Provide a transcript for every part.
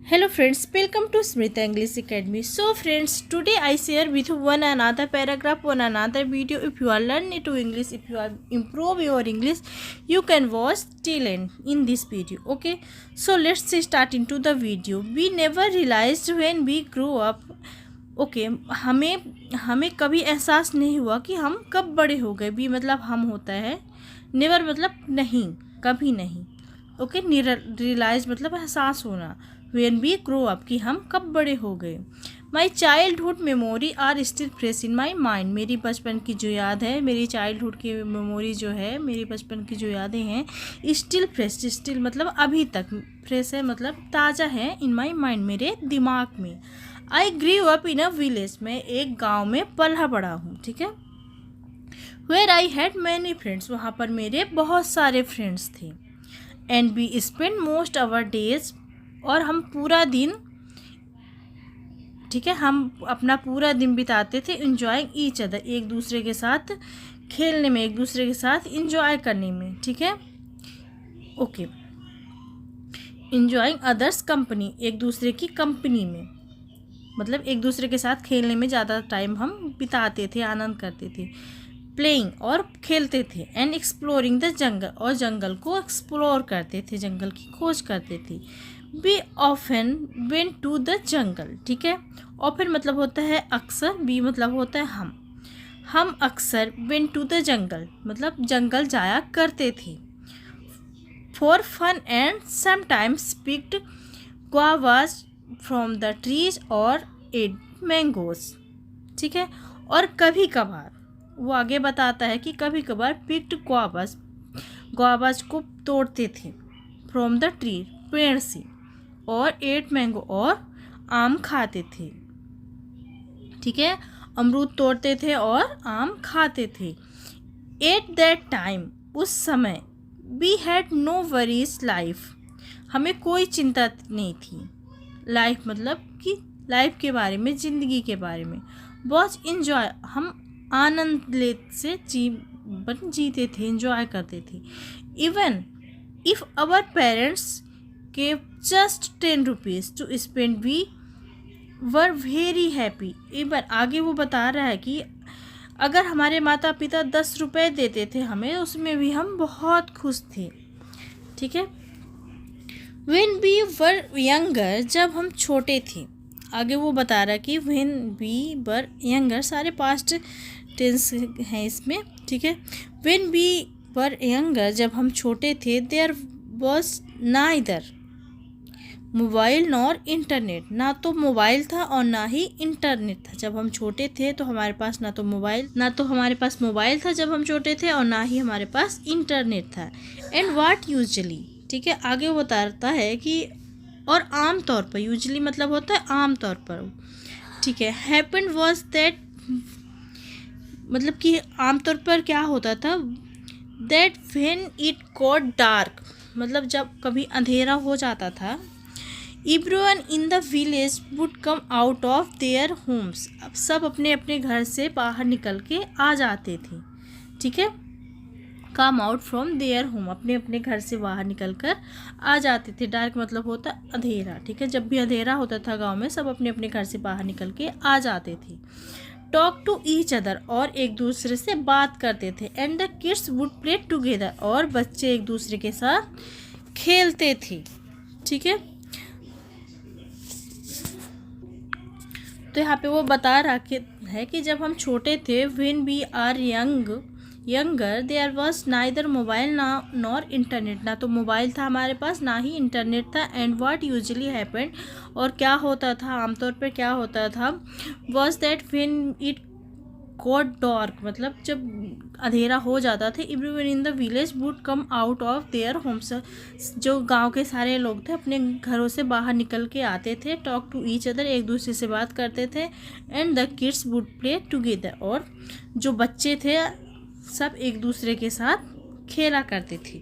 Hello friends, welcome to Smrita English Academy. So friends, today I share with you one another paragraph, one another video. If you are learning to English, if you are improve your English, you can watch till end in this video. Okay, so let's start into the video. We never realized when we grew up. Okay हमें कभी एहसास नहीं हुआ कि हम कब बड़े हो गए। भी मतलब हम होता है, नेवर मतलब नहीं, कभी नहीं। ओके, रियलाइज मतलब एहसास होना। व्हेन वी ग्रो अप कि हम कब बड़े हो गए। My childhood memory are still fresh in my mind. मेरी बचपन की जो याद है, मेरी चाइल्डहुड की मेमोरी जो है, मेरी बचपन की जो यादें हैं, स्टिल फ्रेश, स्टिल मतलब अभी तक फ्रेश है, मतलब ताज़ा है इन माई माइंड, मेरे दिमाग में। I grew up in a village, मैं एक गाँव में पला बड़ा हूँ, ठीक है। Where I had many friends, वहाँ पर मेरे बहुत सारे फ्रेंड्स थे। And we spend most our days, और हम पूरा दिन, ठीक है, हम अपना पूरा दिन बिताते थे इंजॉइंग ईच अदर, एक दूसरे के साथ खेलने में, एक दूसरे के साथ इंजॉय करने में, ठीक है। ओके, इंजॉइंग अदर्स कंपनी, एक दूसरे की कंपनी में, मतलब एक दूसरे के साथ खेलने में ज़्यादा टाइम हम बिताते थे, आनंद करते थे। प्लेइंग, और खेलते थे। एंड एक्सप्लोरिंग द जंगल, और जंगल को एक्सप्लोर करते थे, जंगल की खोज करते थे। We often went to the jungle, ठीक है। ऑफन मतलब होता है अक्सर, वी मतलब होता है हम अक्सर वेंट टू द जंगल मतलब जंगल जाया करते थे। For fun and sometimes picked guavas from the trees और एट मैंगोज, ठीक है। और कभी कभार, वो आगे बताता है कि कभी कभार पिक्ड गुआवास को तोड़ते थे, फ्रॉम द ट्री पेड़ से, और एट मैंगो, और आम खाते थे, ठीक है। अमरूद तोड़ते थे और आम खाते थे। एट दैट टाइम, उस समय, we had no worries life, हमें कोई चिंता नहीं थी। लाइफ मतलब कि लाइफ के बारे में, ज़िंदगी के बारे में। बहुत इन्जॉय, हम आनंद ले से जीवन जीते थे, इन्जॉय करते थे। इवन इफ़ आवर पेरेंट्स के just 10 rupees to spend, we were very happy. Even आगे वो बता रहा है कि अगर हमारे माता पिता 10 रुपये देते थे हमें, उसमें भी हम बहुत खुश थे, ठीक है। व्हेन वी वर यंगर, जब हम छोटे थे। आगे वो बता रहा है कि व्हेन वी वर यंगर, सारे पास्ट टेंस हैं इसमें, ठीक है। व्हेन वी वर यंगर, जब हम छोटे थे, there was neither mobile nor internet, ना तो मोबाइल था और ना ही इंटरनेट था। जब हम छोटे थे तो हमारे पास ना तो हमारे पास मोबाइल था जब हम छोटे थे, और ना ही हमारे पास इंटरनेट था। एंड वाट यूजली, ठीक है, आगे वो बताता है कि और आम तौर पर, यूजली मतलब होता है आम तौर पर, ठीक है। हैपेंड वॉज दैट, मतलब कि आमतौर पर क्या होता था, that when it got dark, मतलब जब कभी अंधेरा हो जाता था, everyone in the village would come out of their Holmes, अब सब अपने अपने घर से बाहर निकल के आ जाते थे, ठीक है। Come out from their home, अपने अपने घर से बाहर निकल कर आ जाते थे। डार्क मतलब होता अंधेरा, ठीक है। जब भी अंधेरा होता था गांव में, सब अपने अपने घर से बाहर निकल के आ जाते थे। टॉक टू ईच अदर, और एक दूसरे से बात करते थे। And the kids would play together, और बच्चे एक दूसरे के साथ खेलते थे, ठीक है। तो यहाँ पे वो बता रहा है कि जब हम छोटे थे, when we are younger, there was neither mobile nor internet, ना तो मोबाइल था हमारे पास, ना ही इंटरनेट था। एंड व्हाट यूजुअली हैपेंड, और क्या होता था, आमतौर पर क्या होता था, was that when it got dark, मतलब जब अंधेरा हो जाता था, everyone in the village would come out of their homes, जो गांव के सारे लोग थे अपने घरों से बाहर निकल के आते थे। टॉक टू ईच अदर, एक दूसरे से बात करते थे। And the kids would play together, और जो बच्चे थे सब एक दूसरे के साथ खेला करते थे।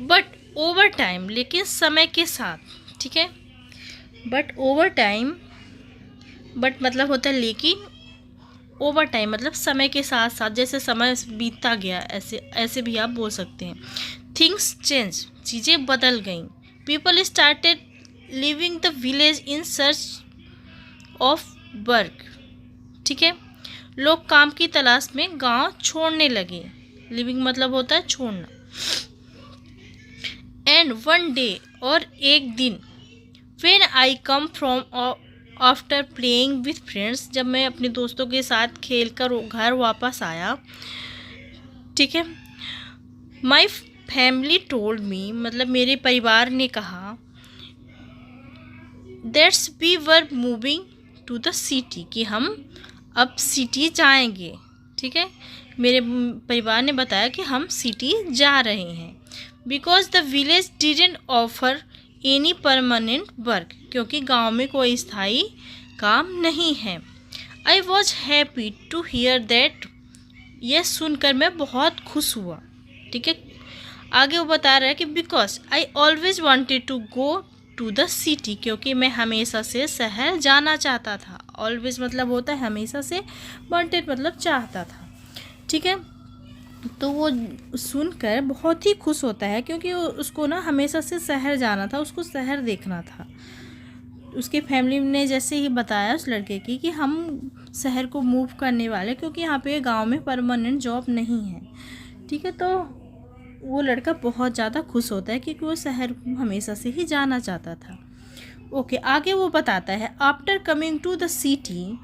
बट ओवर टाइम, लेकिन समय के साथ, ठीक है। बट ओवर टाइम, बट मतलब होता है लेकिन, ओवर टाइम मतलब समय के साथ साथ, जैसे समय बीतता गया, ऐसे भी आप बोल सकते हैं। थिंग्स चेंज, चीज़ें बदल गईं। People started living the village in search of work. ठीक है, लोग काम की तलाश में गांव छोड़ने लगे। लिविंग मतलब होता है छोड़ना। एंड वन डे, और एक दिन, when I come from after playing with friends, जब मैं अपने दोस्तों के साथ खेल कर घर वापस आया, ठीक है, माई फैमिली टोल्ड मी, मतलब मेरे परिवार ने कहा, that's we were moving to the city, कि हम अब सिटी जाएंगे। ठीक है, मेरे परिवार ने बताया कि हम सिटी जा रहे हैं। Because the village didn't offer any permanent work, क्योंकि गांव में कोई स्थायी काम नहीं है। I was happy to hear that, यह सुनकर मैं बहुत खुश हुआ। ठीक है, आगे वो बता रहा है कि because I always wanted to go to the city, क्योंकि मैं हमेशा से शहर जाना चाहता था। ऑलवेज मतलब होता है हमेशा से, वॉन्टेड मतलब चाहता था। ठीक है, तो वो सुनकर बहुत ही खुश होता है, क्योंकि उसको ना हमेशा से शहर जाना था, उसको शहर देखना था। उसके फैमिली ने जैसे ही बताया उस लड़के की कि हम शहर को मूव करने वाले, क्योंकि यहाँ पे गांव में परमानेंट जॉब नहीं है। ठीक है, तो वो लड़का बहुत ज़्यादा खुश होता है, क्योंकि वो शहर हमेशा से ही जाना चाहता था। ओके, आगे वो बताता है, after coming to the city.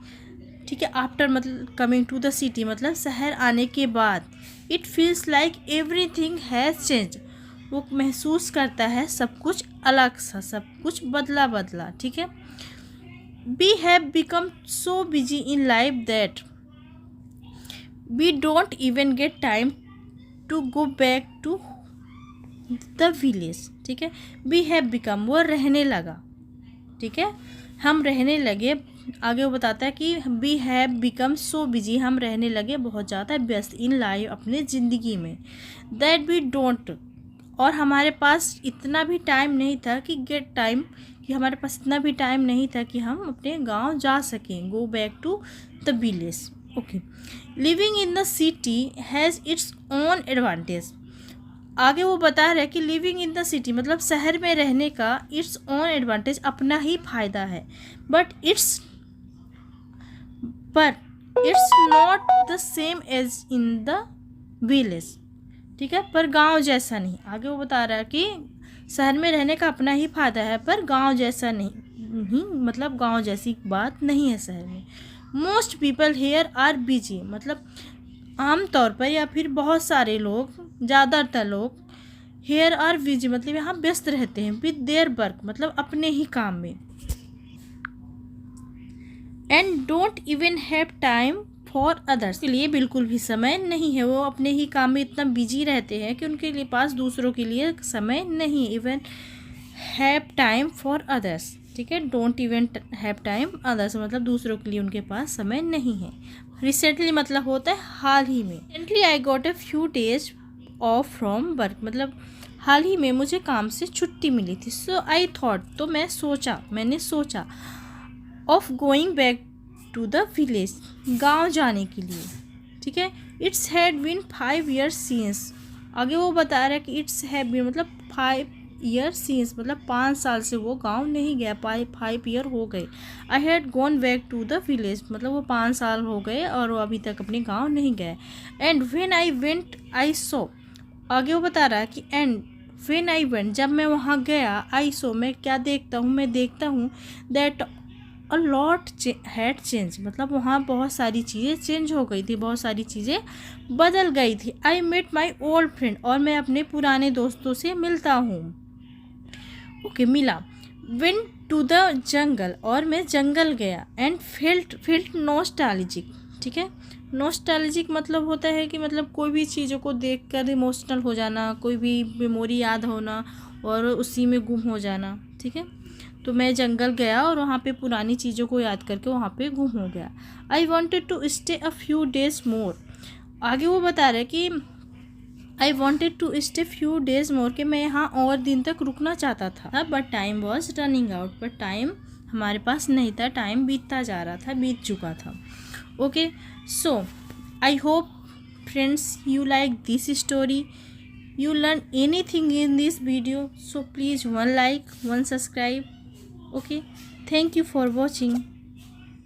ठीक है, आफ्टर मतलब कमिंग टू द सिटी मतलब शहर आने के बाद, it feels like everything has change, वो महसूस करता है सब कुछ अलग सा, सब कुछ बदला बदला। ठीक है, we have become so busy in life that we don't even get time to go back to the village. ठीक है, वी हैव बिकम, वो रहने लगा। ठीक है, हम रहने लगे। आगे वो बताता है कि we have become so busy, हम रहने लगे बहुत ज़्यादा व्यस्त इन लाइफ, अपने ज़िंदगी में। दैट वी डोंट, और हमारे पास इतना भी टाइम नहीं था कि गेट टाइम, कि हमारे पास इतना भी टाइम नहीं था कि हम अपने गांव जा सकें, go back to the village. Okay, living in the city has its own advantage. आगे वो बता रहा है कि लिविंग इन द सिटी मतलब शहर में रहने का इट्स ओन एडवांटेज, अपना ही फ़ायदा है। But it's not the same as in the village. ठीक है, पर गांव जैसा नहीं। आगे वो बता रहा है कि शहर में रहने का अपना ही फ़ायदा है, पर गांव जैसा नहीं, मतलब गांव जैसी बात नहीं है शहर में। Most people here are busy, मतलब आम तौर पर या फिर बहुत सारे लोग, ज़्यादातर लोग, हेयर आर बिजी मतलब यहाँ व्यस्त रहते हैं, विद देयर वर्क मतलब अपने ही काम में। And don't even have time for others, के लिए बिल्कुल भी समय नहीं है। वो अपने ही काम में इतना बिजी रहते हैं कि उनके लिए पास दूसरों के लिए समय नहीं। Even have time for others. ठीक है, don't even have time others मतलब दूसरों के लिए उनके पास समय नहीं है। रिसेंटली मतलब होता है हाल ही में। Recently I got a few days of from work मतलब हाल ही में मुझे काम से छुट्टी मिली थी। सो आई थॉट, तो मैंने सोचा of going back to the village, गांव जाने के लिए। ठीक है, it's had been 5 years since। आगे वो बता रहा है कि इट्स हैव बीन मतलब 5 years since मतलब 5 साल से वो गांव नहीं गया, 5 year हो गए। I had gone back to the village मतलब वो 5 साल हो गए और वो अभी तक अपने गांव नहीं गए। And when I went I saw, आगे वो बता रहा है कि एंड व्हेन आई वेंट जब मैं वहाँ गया, आई सो मैं क्या देखता हूँ, मैं देखता हूँ that a lot had change मतलब वहाँ बहुत सारी चीज़ें चेंज हो गई थी, बहुत सारी चीज़ें बदल गई थी। I met my old friend, और मैं अपने पुराने दोस्तों से मिलता हूँ। ओके, मिला। वेंट टू द जंगल, और मैं जंगल गया। And felt nostalgic. ठीक है, नॉस्टैल्जिक मतलब होता है कि मतलब कोई भी चीज़ों को देखकर इमोशनल हो जाना, कोई भी मेमोरी याद होना और उसी में गुम हो जाना। ठीक है, तो मैं जंगल गया और वहाँ पे पुरानी चीज़ों को याद करके वहाँ पे गुम हो गया। I wanted to stay a few days more. आगे वो बता रहे कि I wanted to stay few days more कि मैं यहाँ और दिन तक रुकना चाहता था। But time was running out, but time हमारे पास नहीं था, टाइम बीतता जा रहा था, बीत चुका था। Okay, so I hope friends you like this story. you learn anything in this video, so please one like, one subscribe. Okay, thank you for watching.